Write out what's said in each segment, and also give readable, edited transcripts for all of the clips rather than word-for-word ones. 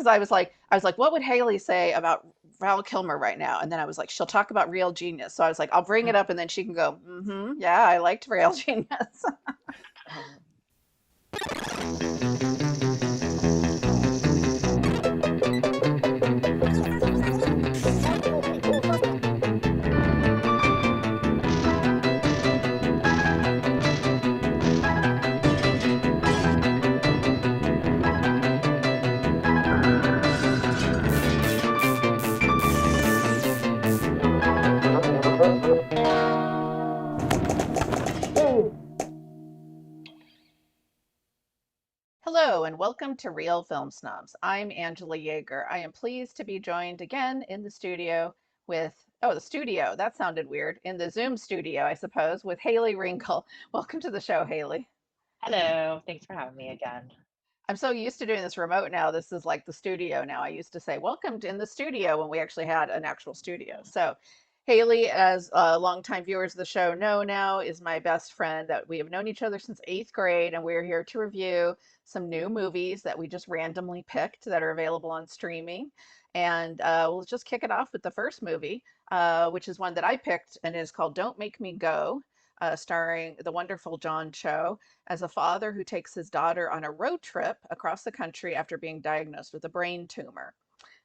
because I was like, what would Haley say about Val Kilmer right now? And then I was like, she'll talk about Real Genius. So I was like, I'll bring it up, and then she can go, mm-hmm, yeah, I liked Real Genius. Um, Hello, and welcome to Real Film Snobs. I'm Angela Yeager. I am pleased to be joined again in the studio with, oh, the studio, that sounded weird. In the Zoom studio, I suppose, with Hayley Ringle. Welcome to the show, Hayley. Hello, thanks for having me again. I'm so used to doing this remote now. This is like the studio now. I used to say, welcome to in the studio when we actually had an actual studio. So, Haley, as longtime viewers of the show know now, is my best friend that we have known each other since eighth grade, and we're here to review some new movies that we just randomly picked that are available on streaming. And we'll just kick it off with the first movie, which is one that I picked and is called Don't Make Me Go, starring the wonderful John Cho as a father who takes his daughter on a road trip across the country after being diagnosed with a brain tumor.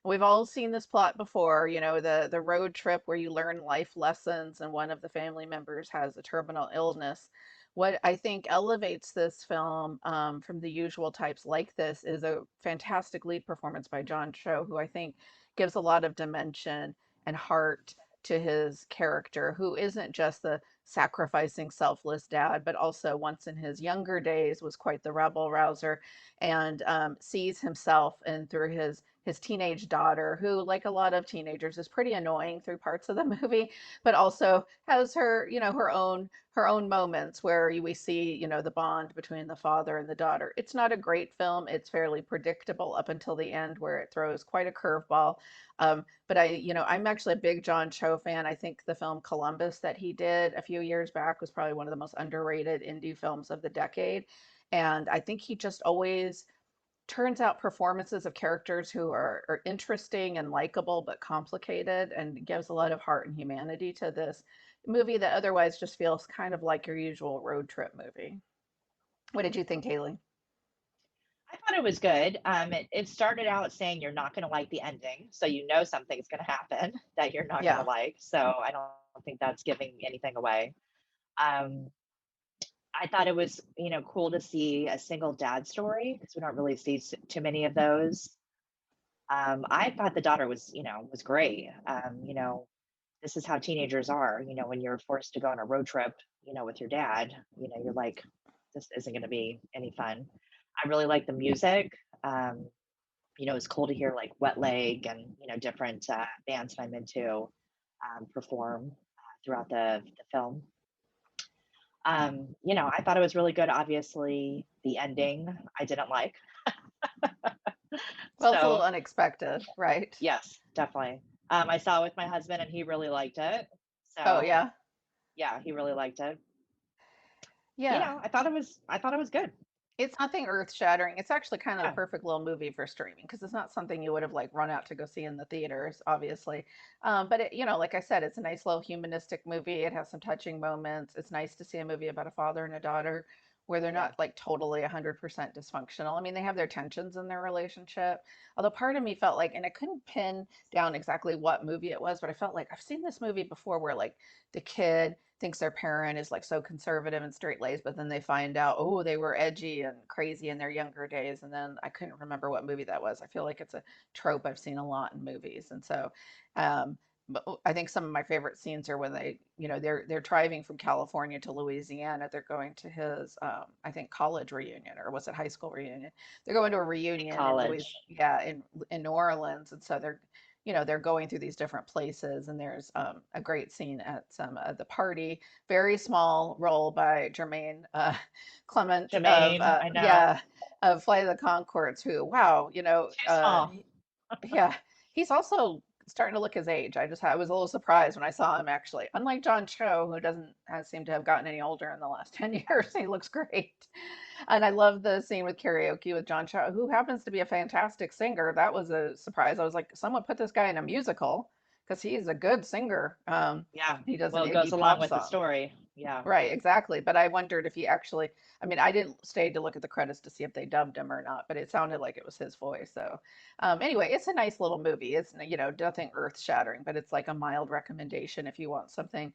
We've all seen this plot before, you know, the road trip where you learn life lessons and one of the family members has a terminal illness. What I think elevates this film from the usual types like this is a fantastic lead performance by John Cho, who I think gives a lot of dimension and heart to his character, who isn't just the sacrificing, selfless dad, but also once in his younger days was quite the rebel rouser and sees himself and through his teenage daughter, who, like a lot of teenagers, is pretty annoying through parts of the movie, but also has her, you know, her own moments where we see, you know, the bond between the father and the daughter. It's not a great film. It's fairly predictable up until the end, where it throws quite a curveball. But you know, I'm actually a big John Cho fan. I think the film Columbus that he did a few years back was probably one of the most underrated indie films of the decade. And I think he just always turns out performances of characters who are interesting and likable but complicated and gives a lot of heart and humanity to this movie that otherwise just feels kind of like your usual road trip movie. What did you think, Haley? I thought it was good. It started out saying you're not going to like the ending, so you know something's going to happen that you're not going to Yeah. like. So I don't think that's giving anything away. Um, I thought it was, cool to see a single dad story because we don't really see too many of those. I thought the daughter was great. This is how teenagers are. When you're forced to go on a road trip, with your dad, you're like, this isn't going to be any fun. I really like the music. Um, it's cool to hear like Wet Leg and different bands that I'm into perform throughout the film. I thought it was really good. Obviously, the ending I didn't like. Well, it's a So little unexpected, right? yes, definitely. I saw it with my husband and he really liked it. Oh, So yeah. yeah, he really liked it. Yeah. I thought it was good. It's nothing earth-shattering. It's actually kind of the Yeah. perfect little movie for streaming because it's not something you would have like run out to go see in the theaters, obviously. But it, you know, like I said, it's a nice little humanistic movie. It has some touching moments. It's nice to see a movie about a father and a daughter where they're Yeah. not like totally 100% dysfunctional. I mean, they have their tensions in their relationship. Although part of me felt like, and I couldn't pin down exactly what movie it was, but I felt like I've seen this movie before where like the kid thinks their parent is like so conservative and straight laced, but then they find out, oh, they were edgy and crazy in their younger days. And then I couldn't remember what movie that was. I feel like it's a trope I've seen a lot in movies. And so, um, but I think some of my favorite scenes are when they, you know, they're driving from California to Louisiana. They're going to his, I think, college reunion, or was it high school reunion? They're going to a In reunion in college. Louis, yeah, in New Orleans, and so they're you know they're going through these different places and there's a great scene at some the party, very small role by Jermaine Clement of Jermaine, I know. yeah, of Flight of the Concords, who, wow, you know, Too small. yeah, he's also starting to look his age. I was a little surprised when I saw him actually. Unlike John Cho, who doesn't has seem to have gotten any older in the last 10 years, he looks great. And I love the scene with karaoke with John Cho, who happens to be a fantastic singer. That was a surprise. I was like, someone put this guy in a musical because he's a good singer. Yeah. He does an Well, it goes Iggy along Pop with the song. story. Yeah. Right, exactly. But I wondered if he actually, I mean, I didn't stay to look at the credits to see if they dubbed him or not, but it sounded like it was his voice. So, anyway, it's a nice little movie. It's, nothing earth-shattering, but it's like a mild recommendation if you want something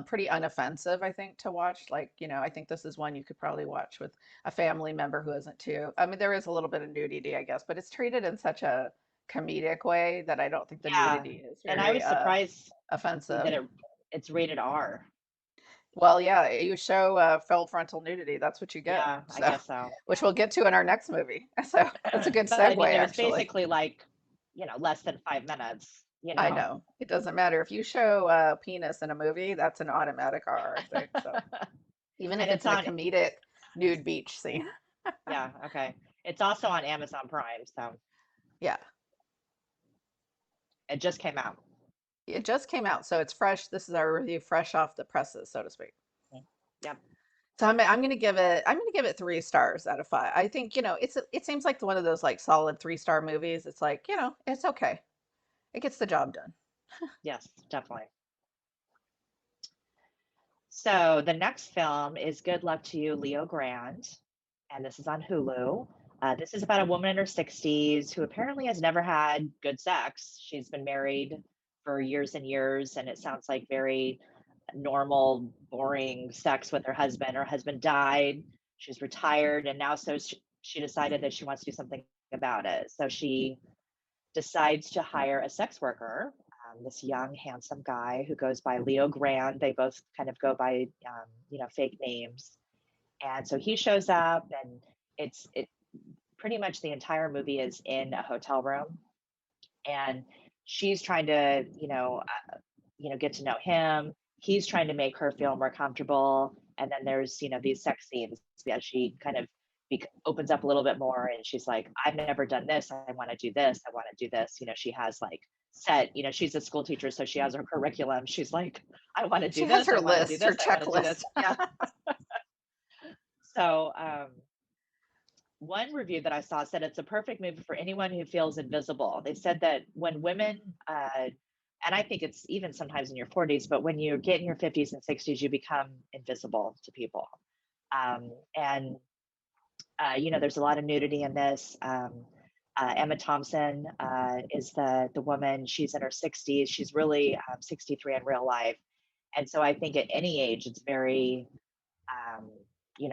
pretty unoffensive, I think, to watch. Like, I think this is one you could probably watch with a family member who isn't too. I mean, there is a little bit of nudity, I guess, but it's treated in such a comedic way that I don't think the Yeah. nudity is And I very was surprised to see offensive. that it's rated R. Well, yeah, you show full frontal nudity, that's what you get. Yeah, I So, guess so. which we'll get to in our next movie. So, that's a good But I mean, segue, there's actually. basically like, less than 5 minutes, I know it doesn't matter if you show penis in a movie, that's an automatic R, I think. So, even if And it's it's in a on, comedic nude beach scene. yeah, okay. It's also on Amazon Prime, so Yeah, it just came out. it just came out, so it's fresh. This is our review, fresh off the presses, so to speak. Yep. So I'm gonna give it 3 stars out of 5. I think it seems like one of those like solid 3-star movies. It's like it's okay. It gets the job done. Yes, definitely. So the next film is Good Luck to You, Leo Grande, and this is on Hulu. This is about a woman in her 60s who apparently has never had good sex. She's been married for years and years, and it sounds like very normal, boring sex with her husband. Her husband died. She's retired, and now she decided that she wants to do something about it. So she decides to hire a sex worker, this young, handsome guy who goes by Leo Grande. They both kind of go by, fake names. And so he shows up, and it pretty much the entire movie is in a hotel room, and she's trying to, get to know him. He's trying to make her feel more comfortable, and then there's, these sex scenes that she kind of opens up a little bit more, and she's like, I've never done this, I want to do this, I want to do this. She has like set, she's a school teacher, so she has her curriculum. She's like, I want to do She has this, her I want to do list, her this, I want to do this. checklist. Yeah. So one review that I saw said it's a perfect movie for anyone who feels invisible. They said that when women, and I think it's even sometimes in your 40s, but when you get in your 50s and 60s, you become invisible to people. And there's a lot of nudity in this. Emma Thompson is the woman. She's in her 60s. She's really 63 in real life, and so I think at any age, it's very um,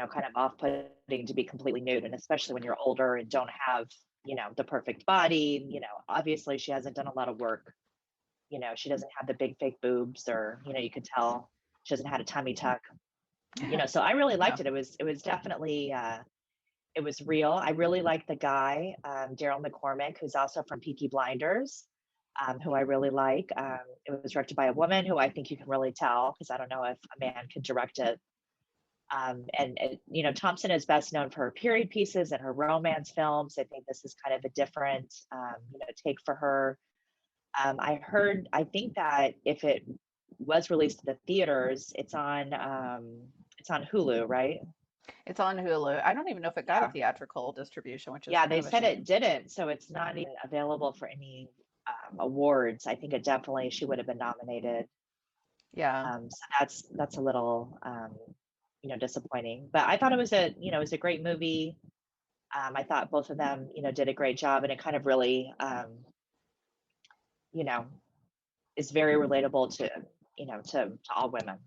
kind of off-putting to be completely nude, and especially when you're older and don't have, the perfect body. Obviously she hasn't done a lot of work. She doesn't have the big fake boobs, or, you could tell she hasn't had a tummy tuck. So I really Yeah. liked it. It was definitely, it was real. I really liked the guy, Daryl McCormick, who's also from Peaky Blinders, who I really like. It was directed by a woman who I think you can really tell, because I don't know if a man could direct it. Thompson is best known for her period pieces and her romance films. I think this is kind of a different, take for her. I think that if it was released to the theaters, it's on Hulu, right? It's on Hulu. I don't even know if it got a Yeah. theatrical distribution, which is Yeah, kind they of a said it shame. didn't, so it's not even available for any awards. I think it definitely she would have been nominated. Yeah. So that's a little disappointing. But I thought it was a great movie. I thought both of them, did a great job, and it kind of really, you know, is very relatable to all women.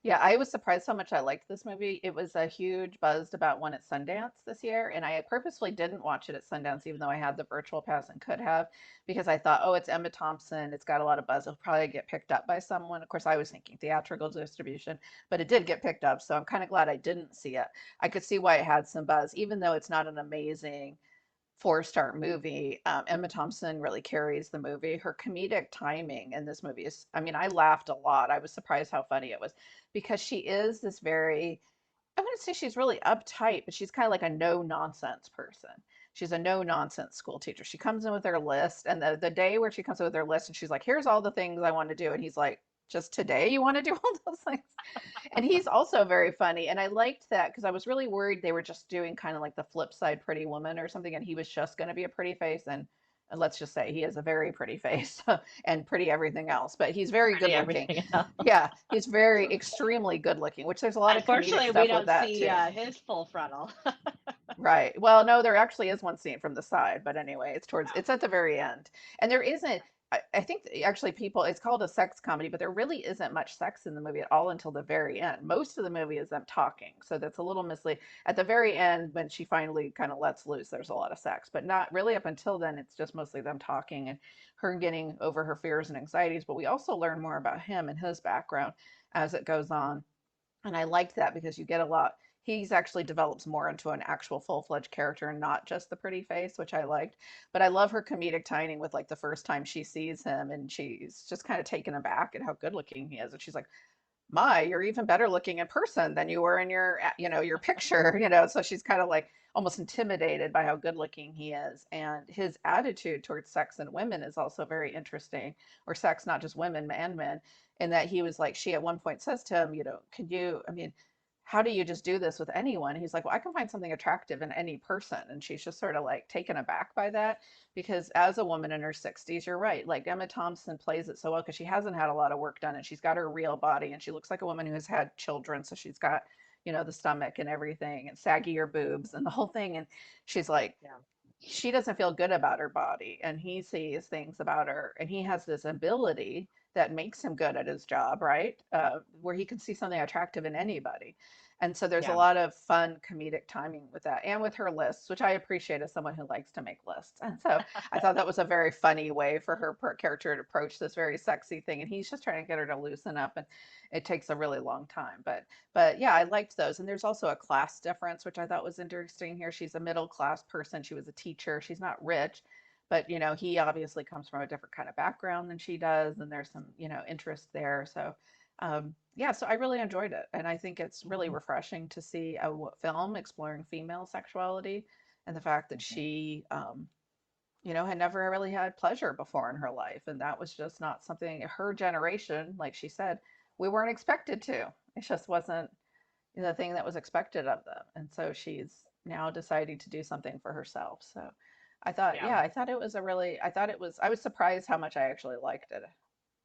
Yeah, I was surprised how much I liked this movie. It was a huge buzzed about one at Sundance this year, and I purposefully didn't watch it at Sundance, even though I had the virtual pass and could have, because I thought, oh, it's Emma Thompson. It's got a lot of buzz. It'll probably get picked up by someone. Of course, I was thinking theatrical distribution, but it did get picked up, so I'm kind of glad I didn't see it. I could see why it had some buzz, even though it's not an amazing 4-star movie. Emma Thompson really carries the movie. Her comedic timing in this movie is, I mean, I laughed a lot. I was surprised how funny it was because she is this very, I wouldn't say she's really uptight, but she's kind of like a no nonsense person. She's a no nonsense school teacher. She comes in with her list, and the day where she comes in with her list, and she's like, "Here's all the things I want to do," and he's like, "Just today you want to do all those things?" And he's also very funny, and I liked that because I was really worried they were just doing kind of like the flip side Pretty Woman or something, and he was just going to be a pretty face, and let's just say he has a very pretty face and pretty everything else, but he's very good Pretty looking. everything else. Yeah, he's very extremely good looking, which there's a lot of comedic Unfortunately, we stuff with don't that see too. his full frontal. Right. Well, no, there actually is one scene from the side, but anyway, it's at the very end. And there isn't, I think actually people, it's called a sex comedy, but there really isn't much sex in the movie at all until the very end. Most of the movie is them talking. So that's a little misleading. At the very end, when she finally kind of lets loose, there's a lot of sex, but not really up until then. It's just mostly them talking and her getting over her fears and anxieties. But we also learn more about him and his background as it goes on. And I liked that because you get a lot. He's actually develops more into an actual full-fledged character and not just the pretty face, which I liked. But I love her comedic timing with like the first time she sees him and she's just kind of taken aback at how good looking he is. And she's like, my, you're even better looking in person than you were in your, your picture, So she's kind of like almost intimidated by how good looking he is. And his attitude towards sex and women is also very interesting, or sex, not just women and men, in that he was like, she at one point says to him, can you, I mean, how do you just do this with anyone? He's like, well, I can find something attractive in any person. And she's just sort of like taken aback by that because as a woman in her 60s, you're right. Like Emma Thompson plays it so well because she hasn't had a lot of work done and she's got her real body and she looks like a woman who has had children. So she's got, the stomach and everything and saggier boobs and the whole thing. And she's like, Yeah. she doesn't feel good about her body and he sees things about her and he has this ability that makes him good at his job, right? Where he can see something attractive in anybody. And so there's a Yeah. lot of fun comedic timing with that and with her lists, which I appreciate as someone who likes to make lists. And so I thought that was a very funny way for her character to approach this very sexy thing. And he's just trying to get her to loosen up and it takes a really long time. But yeah, I liked those. And there's also a class difference, which I thought was interesting here. She's a middle class person. She was a teacher. She's not rich, but he obviously comes from a different kind of background than she does, and there's some, interest there. So, yeah, so I really enjoyed it, and I think it's really Mhm. refreshing to see a film exploring female sexuality and the fact that Mhm. she, had never really had pleasure before in her life, and that was just not something her generation, like she said, we weren't expected to. It just wasn't the thing that was expected of them. And so she's now deciding to do something for herself. So I thought, Yeah. yeah, I thought it was a really, I thought it was, I was surprised how much I actually liked it,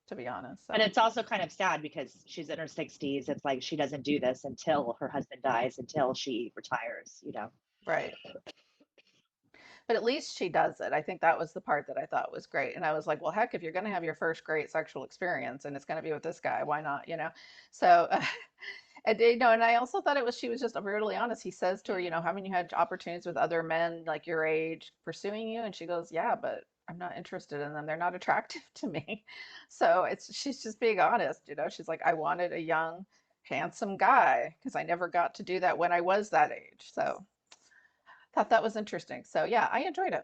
to be honest. But So, it's also kind of sad because she's in her 60s. It's like she doesn't do this until her husband dies, until she retires, you know? right. But at least she does it. I think that was the part that I thought was great. And I was like, well, heck, if you're going to have your first great sexual experience and it's going to be with this guy, why not? So, and and I also thought she was just brutally honest. He says to her, haven't you had opportunities with other men like your age pursuing you? And she goes, yeah, but I'm not interested in them. They're not attractive to me. So she's just being honest. She's like, I wanted a young, handsome guy because I never got to do that when I was that age. So thought that was interesting. So yeah, I enjoyed it.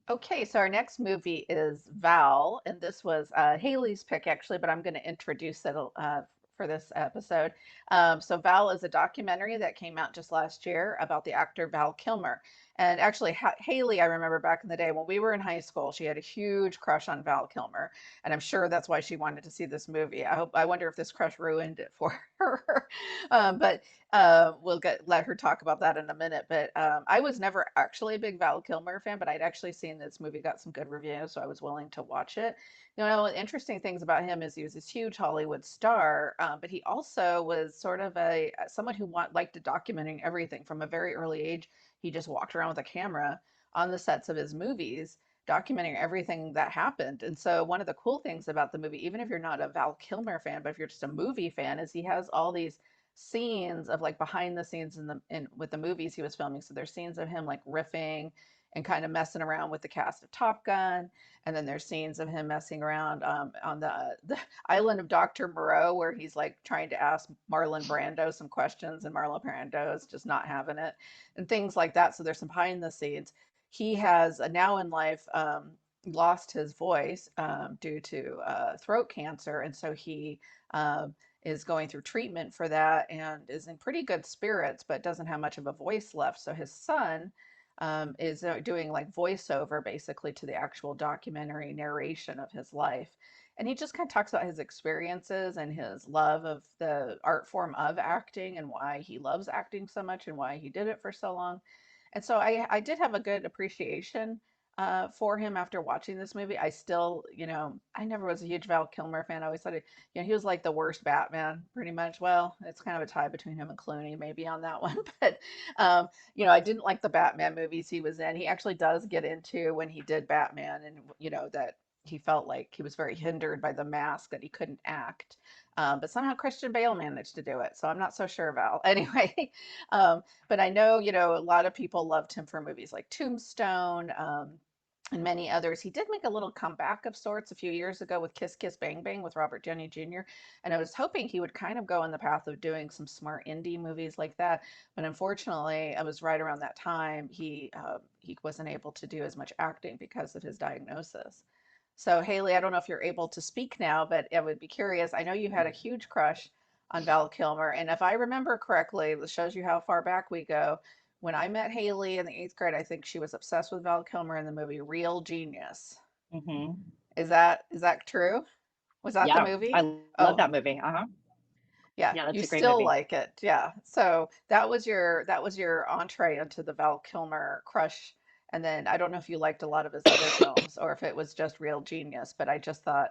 Okay, so our next movie is Val, and this was Haley's pick actually, but I'm going to introduce it for this episode. So Val is a documentary that came out just last year about the actor Val Kilmer. And actually, Haley, I remember back in the day when we were in high school, she had a huge crush on Val Kilmer, and I'm sure that's why she wanted to see this movie. I wonder if this crush ruined it for her. But we'll let her talk about that in a minute. But I was never actually a big Val Kilmer fan, but I'd actually seen this movie got some good reviews, so I was willing to watch it. Interesting things about him is he was this huge Hollywood star, but he also was sort of a someone who liked documenting everything from a very early age. He just walked around with a camera on the sets of his movies, documenting everything that happened. And so one of the cool things about the movie, even if you're not a Val Kilmer fan, but if you're just a movie fan, is he has all these scenes of like behind the scenes in with the movies he was filming. So there's scenes of him like riffing and kind of messing around with the cast of Top Gun, and then there's scenes of him messing around on the island of Dr. Moreau, where he's like trying to ask Marlon Brando some questions, and Marlon Brando is just not having it, and things like that. So there's some behind the scenes. He has now in life lost his voice due to throat cancer, and so he is going through treatment for that and is in pretty good spirits, but doesn't have much of a voice left. So his son is doing like voiceover basically to the actual documentary narration of his life. And he just kind of talks about his experiences and his love of the art form of acting and why he loves acting so much and why he did it for so long. And so I did have a good appreciation for him after watching this movie. I still, I never was a huge Val Kilmer fan. I always thought, he was like the worst Batman, pretty much. Well, it's kind of a tie between him and Clooney, maybe on that one. But, I didn't like the Batman movies he was in. He actually does get into when he did Batman and, that he felt like he was very hindered by the mask, that he couldn't act. But somehow Christian Bale managed to do it. So I'm not so sure, Val. Anyway, but I know, a lot of people loved him for movies like Tombstone, and many others. He did make a little comeback of sorts a few years ago with Kiss Kiss Bang Bang with Robert Downey Jr. And I was hoping he would kind of go in the path of doing some smart indie movies like that. But unfortunately, I was right around that time. He wasn't able to do as much acting because of his diagnosis. So, Haley, I don't know if you're able to speak now, but I would be curious. I know you had a huge crush on Val Kilmer, and if I remember correctly, this shows you how far back we go. When I met Haley in the eighth grade, I think she was obsessed with Val Kilmer in the movie Real Genius. Hmm. Is that true? Was that the Yeah, movie? I love Oh, that movie. Uh-huh. yeah, Yeah, you that's a great still movie. like it. Yeah. So that was your entree into the Val Kilmer crush. And then I don't know if you liked a lot of his other films or if it was just Real Genius, but I just thought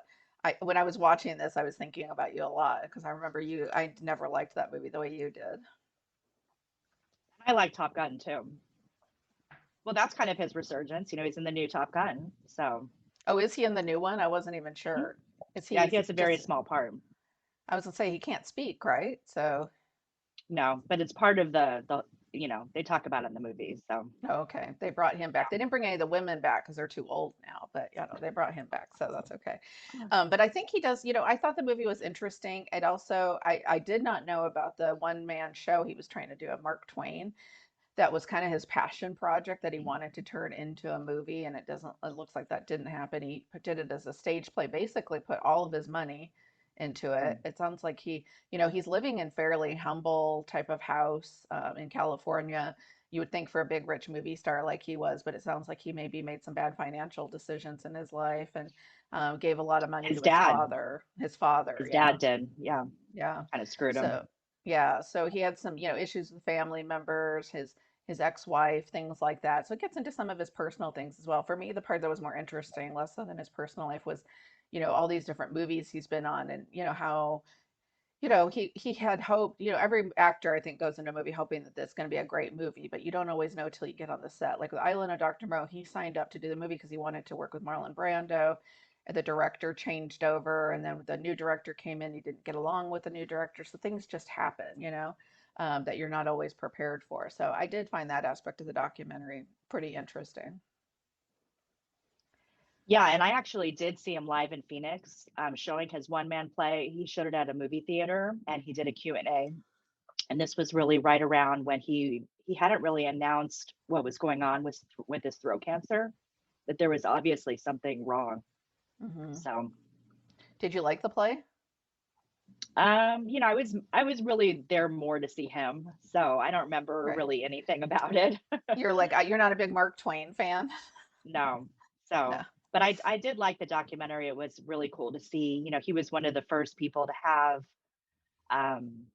when I was watching this, I was thinking about you a lot because I remember I never liked that movie the way you did. I like Top Gun too. Well, that's kind of his resurgence. He's in the new Top Gun. So, Oh, is he in the new one? I wasn't even mhm. sure. Is Yeah, he he has a very just, small part. I was gonna say he can't speak, right? So, No, but it's part of they talk about it in the movies. So, oh, okay. They brought him back. They didn't bring any of the women back because they're too old now, but they brought him back, so that's okay. yeah. But I think he does, I thought the movie was interesting. It also, I did not know about the one man show he was trying to do of Mark Twain. That was kind of his passion project that he wanted to turn into a movie, and it looks like that didn't happen. He did it as a stage play, basically put all of his money into it. It sounds like he's living in fairly humble type of house in California. You would think for a big rich movie star like he was, but it sounds like he maybe made some bad financial decisions in his life and gave a lot of money His to his dad, father. His father, his yeah, dad did. Yeah, yeah. kind of screwed So, him. yeah, so he had some, issues with family members, his ex-wife, things like that. So it gets into some of his personal things as well. For me, the part that was more interesting, less so than his personal life, was, all these different movies he's been on and, how, he had hope, every actor I think goes into a movie hoping that it's going to be a great movie, but you don't always know till you get on the set. Like with Island of Dr. Moreau, he signed up to do the movie because he wanted to work with Marlon Brando. And the director changed over, and then the new director came in. He didn't get along with the new director, so things just happen, that you're not always prepared for. So I did find that aspect of the documentary pretty interesting. Yeah, and I actually did see him live in Phoenix, showing his one man play. He showed it at a movie theater, and he did a Q&A. And this was really right around when he hadn't really announced what was going on with his throat cancer, that there was obviously something wrong. Hmm. So, Did you like the play? I was really there more to see him, so I don't remember Right. really anything about it. You're like, you're not a big Mark Twain fan? No. No. So, but I did like the documentary. It was really cool to see. He was one of the first people um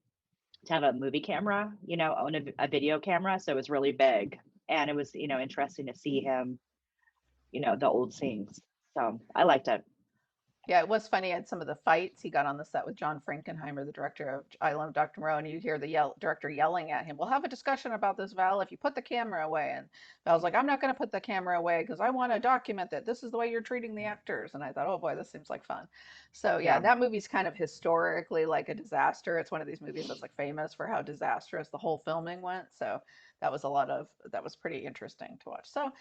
to have a movie camera, own a video camera. So it was really big. And it was, interesting to see him, the old scenes. So I liked it. Yeah, it was funny. At some of the fights he got on the set with John Frankenheimer, the director of I Love Dr. Moreau, and you hear the director yelling at him, "We'll have a discussion about this, Val, if you put the camera away." And Val's like, "I'm not going to put the camera away because I want to document that this is the way you're treating the actors." And I thought, oh boy, this seems like fun. So yeah, Yeah. that movie's kind of historically like a disaster. It's one of these movies that's like famous for how disastrous the whole filming went. So that was pretty interesting to watch. So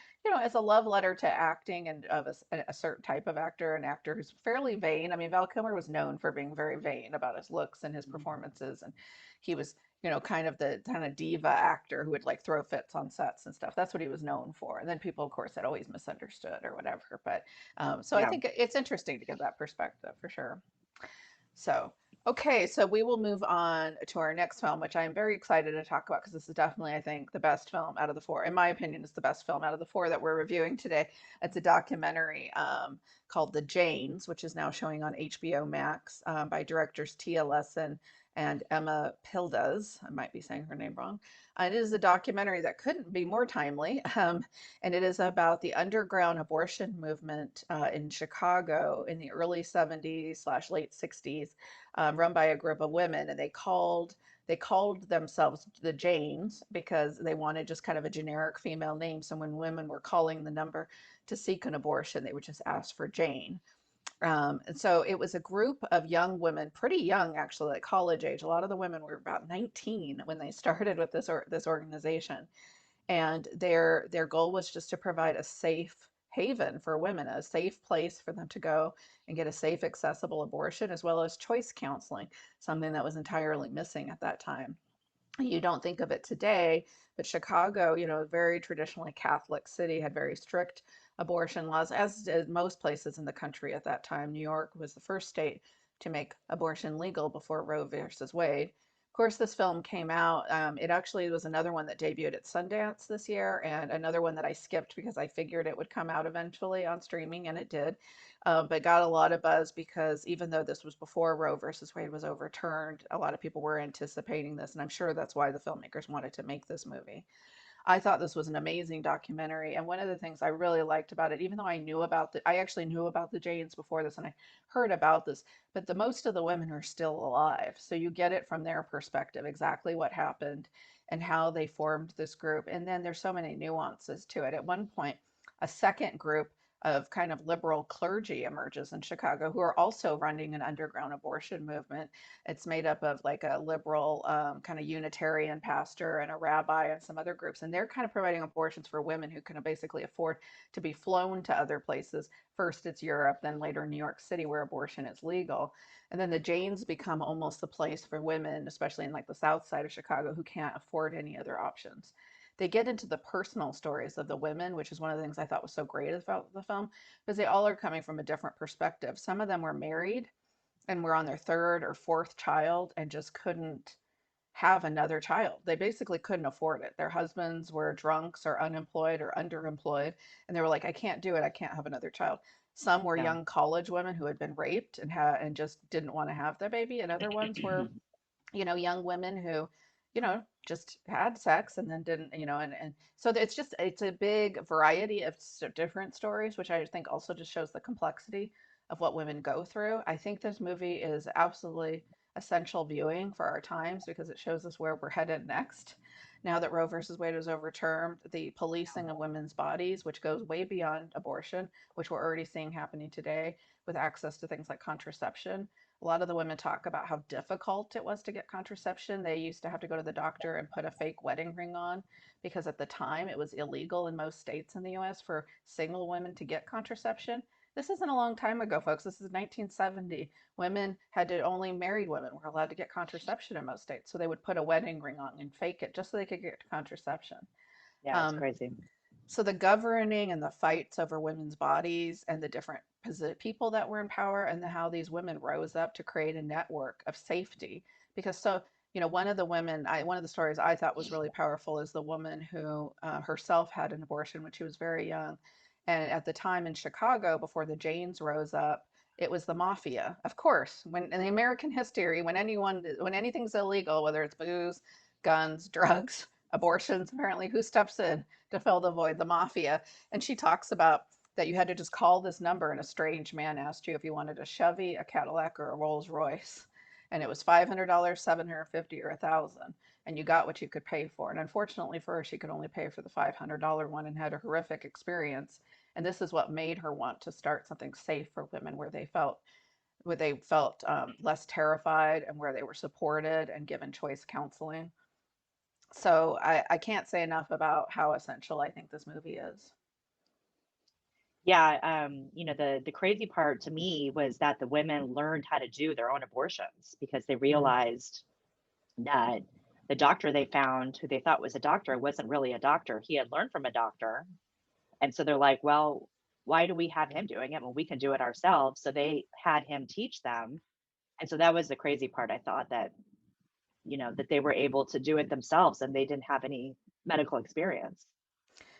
as a love letter to acting and of a certain type of actor, an actor who's fairly vain. I mean, Val Kilmer was known for being very vain about his looks and his performances, and he was, kind of the kind of diva actor who would like throw fits on sets and stuff. That's what he was known for. And then people, of course, had always misunderstood or whatever. But so I Yeah. think it's interesting to get that perspective for sure. So. Okay, so we will move on to our next film, which I am very excited to talk about because this is definitely, I think, the best film out of the four. In my opinion, it's the best film out of the four that we're reviewing today. It's a documentary called The Janes, which is now showing on HBO Max by directors Tia Lessin and Emma Pildes. I might be saying her name wrong. It is a documentary that couldn't be more timely, and it is about the underground abortion movement in Chicago in the early 70s slash late 60s, run by a group of women, and they called themselves the Janes because they wanted just kind of a generic female name. So when women were calling the number to seek an abortion, they would just ask for Jane. And so it was a group of young women, pretty young actually, like college age. A lot of the women were about 19 when they started with this organization, and their goal was just to provide a safe haven for women, a safe place for them to go and get a safe, accessible abortion, as well as choice counseling, something that was entirely missing at that time. You don't think of it today, but Chicago, a very traditionally Catholic city, had very strict abortion laws, as did most places in the country at that time. New York was the first state to make abortion legal before Roe versus Wade. Of course, this film came out. It actually was another one that debuted at Sundance this year, and another one that I skipped because I figured it would come out eventually on streaming, and it did. But got a lot of buzz because even though this was before Roe versus Wade was overturned, a lot of people were anticipating this, and I'm sure that's why the filmmakers wanted to make this movie. I thought this was an amazing documentary, and one of the things I really liked about it, even though I actually knew about the Janes before this, and I heard about this, but the most of the women are still alive, so you get it from their perspective, exactly what happened and how they formed this group. And then there's so many nuances to it. At one point, a second group of kind of liberal clergy emerges in Chicago who are also running an underground abortion movement. It's made up of like a liberal kind of Unitarian pastor and a rabbi and some other groups. And they're kind of providing abortions for women who can basically afford to be flown to other places. First, it's Europe, then later New York City, where abortion is legal. And then the Janes become almost the place for women, especially in like the south side of Chicago, who can't afford any other options. They get into the personal stories of the women, which is one of the things I thought was so great about the film, because they all are coming from a different perspective. Some of them were married and were on their third or fourth child and just couldn't have another child. They basically couldn't afford it. Their husbands were drunks or unemployed or underemployed, and they were like, I can't do it. I can't have another child. Some were Yeah. young college women who had been raped and just didn't want to have their baby, and other ones were, young women who, just had sex and then didn't, and so it's a big variety of different stories, which I think also just shows the complexity of what women go through. I think this movie is absolutely essential viewing for our times because it shows us where we're headed next. Now that Roe versus Wade was overturned, the policing of women's bodies, which goes way beyond abortion, which we're already seeing happening today with access to things like contraception. A lot of the women talk about how difficult it was to get contraception. They used to have to go to the doctor and put a fake wedding ring on because at the time it was illegal in most states in the US for single women to get contraception. This isn't a long time ago, folks. This is 1970. Women had to, only married women were allowed to get contraception in most states. So they would put a wedding ring on and fake it just so they could get contraception. Yeah, it's Um, crazy. so the governing and the fights over women's bodies and the different people that were in power and how these women rose up to create a network of safety. Because one of the women, one of the stories I thought was really powerful is the woman who herself had an abortion when she was very young. And at the time in Chicago, before the Janes rose up, it was the mafia. Of course, when in the American history, when anything's illegal, whether it's booze, guns, drugs, abortions, apparently, who steps in to fill the void? The mafia. And she talks about that you had to just call this number and a strange man asked you if you wanted a Chevy, a Cadillac, or a Rolls Royce. And it was $500, 750, or 1,000, and you got what you could pay for. And unfortunately for her, she could only pay for the $500 one and had a horrific experience. And this is what made her want to start something safe for women where they felt less terrified and where they were supported and given choice counseling. So I can't say enough about how essential I think this movie is. Yeah, the crazy part to me was that the women learned how to do their own abortions because they Mm. realized that the doctor they found, who they thought was a doctor, wasn't really a doctor. He had learned from a doctor. And so they're like, well, why do we have him doing it when we can do it ourselves? So they had him teach them And so that was the crazy part. I thought that, that they were able to do it themselves and they didn't have any medical experience.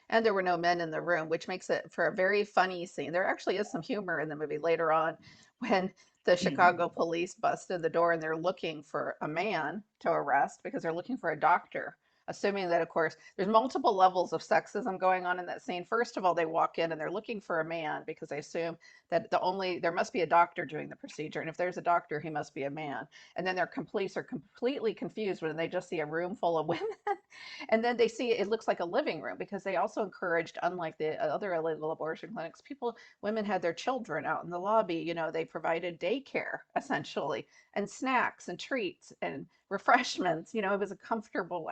And there were no men in the room, which makes it for a very funny scene. There actually is some humor in the movie later on when the Chicago police busted the door and they're looking for a man to arrest because they're looking for a doctor. Assuming that, of course, there's multiple levels of sexism going on in that scene. First of all, they walk in and they're looking for a man because they assume that there must be a doctor doing the procedure, and if there's a doctor, he must be a man. And then their police are completely confused when they just see a room full of women. And then they see it looks like a living room because they also encouraged, unlike the other illegal abortion clinics, women had their children out in the lobby. They provided daycare essentially and snacks and treats and refreshments. It was a comfortable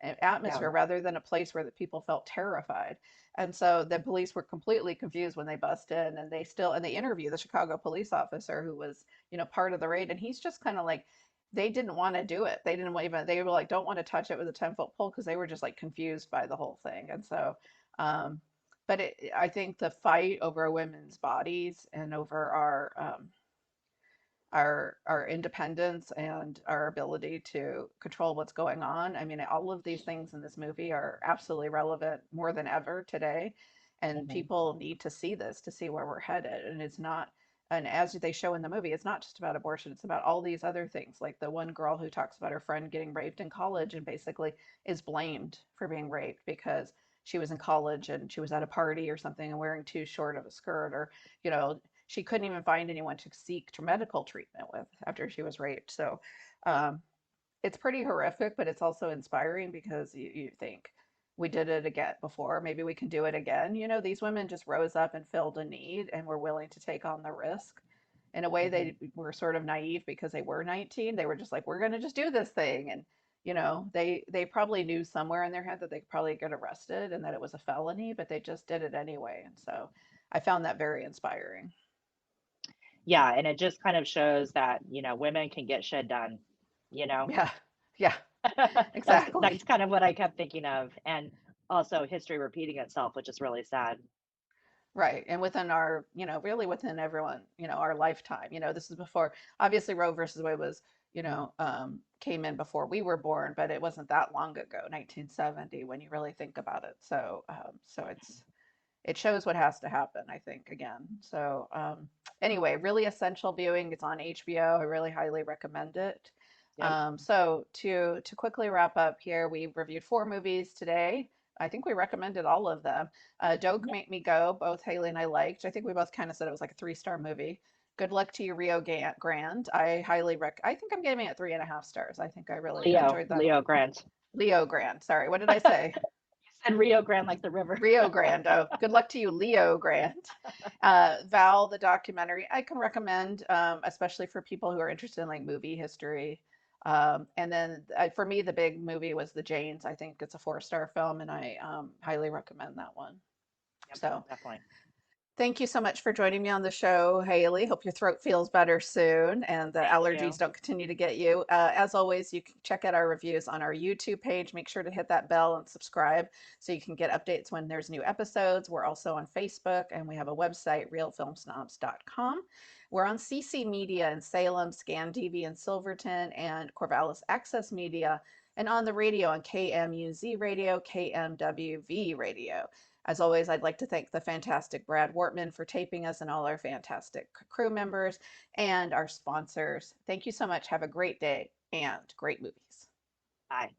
Yeah. atmosphere rather than a place where the people felt terrified. And so the police were completely confused when they bust in, and they interview the Chicago police officer who was, part of the raid, and he's just kind of like, they didn't want to do it. They didn't even, they were like, don't want to touch it with a 10-foot pole because they were just like confused by the whole thing. And so, um, but I think the fight over women's bodies and over our independence and our ability to control what's going on. I mean, all of these things in this movie are absolutely relevant more than ever today, and Hmm. people need to see this to see where we're headed. And it's not, and as they show in the movie, it's not just about abortion, it's about all these other things. Like the one girl who talks about her friend getting raped in college and basically is blamed for being raped because she was in college and she was at a party or something and wearing too short of a skirt, or you know she couldn't even find anyone to seek medical treatment with after she was raped. So um, it's pretty horrific, but it's also inspiring because you think we did it again before. Maybe we can do it again. These women just rose up and filled a need and were willing to take on the risk. In a way, Hmm. they were sort of naive because they were 19. They were just like, we're going to just do this thing. And, they probably knew somewhere in their head that they could probably get arrested and that it was a felony, but they just did it anyway. And so I found that very inspiring. Yeah. And it just kind of shows that, women can get shit done, you know? Yeah. Yeah, That's exactly. kind of what I kept thinking of. And also history repeating itself, which is really sad. Right. And within our, really within everyone, our lifetime, this is before, obviously Roe versus Wade was, came in before we were born, but it wasn't that long ago, 1970, when you really think about it. So it shows what has to happen, I think, again. So anyway, really essential viewing. It's on HBO. I really highly recommend it. Yep. So to quickly wrap up here, we reviewed 4 movies today. I think we recommended all of them. Don't Yep. Make Me Go, both Haley and I liked. I think we both kind of said it was like a 3-star movie. Good Luck to You, Grande. I think I'm giving it 3.5 stars. I think I really enjoyed that. Leo Grande. Leo Grande. Sorry, what did I say? You said Rio Grande like the river. Rio Grande. Oh, good luck to you, Leo Grande. Val, the documentary, I can recommend, especially for people who are interested in like movie history. And then for me, the big movie was The Janes. I think it's a 4-star film, and I highly recommend that one. Yep, So definitely. thank you so much for joining me on the show, Haley. Hope your throat feels better soon and the Thank allergies you. don't continue to get you. As always, you can check out our reviews on our YouTube page. Make sure to hit that bell and subscribe so you can get updates when there's new episodes. We're also on Facebook and we have a website, realfilmsnobs.com. We're on CC Media in Salem, Scan TV in Silverton, and Corvallis Access Media, and on the radio on KMUZ Radio, KMWV Radio. As always, I'd like to thank the fantastic Brad Wortman for taping us and all our fantastic crew members and our sponsors. Thank you so much. Have a great day and great movies. Bye.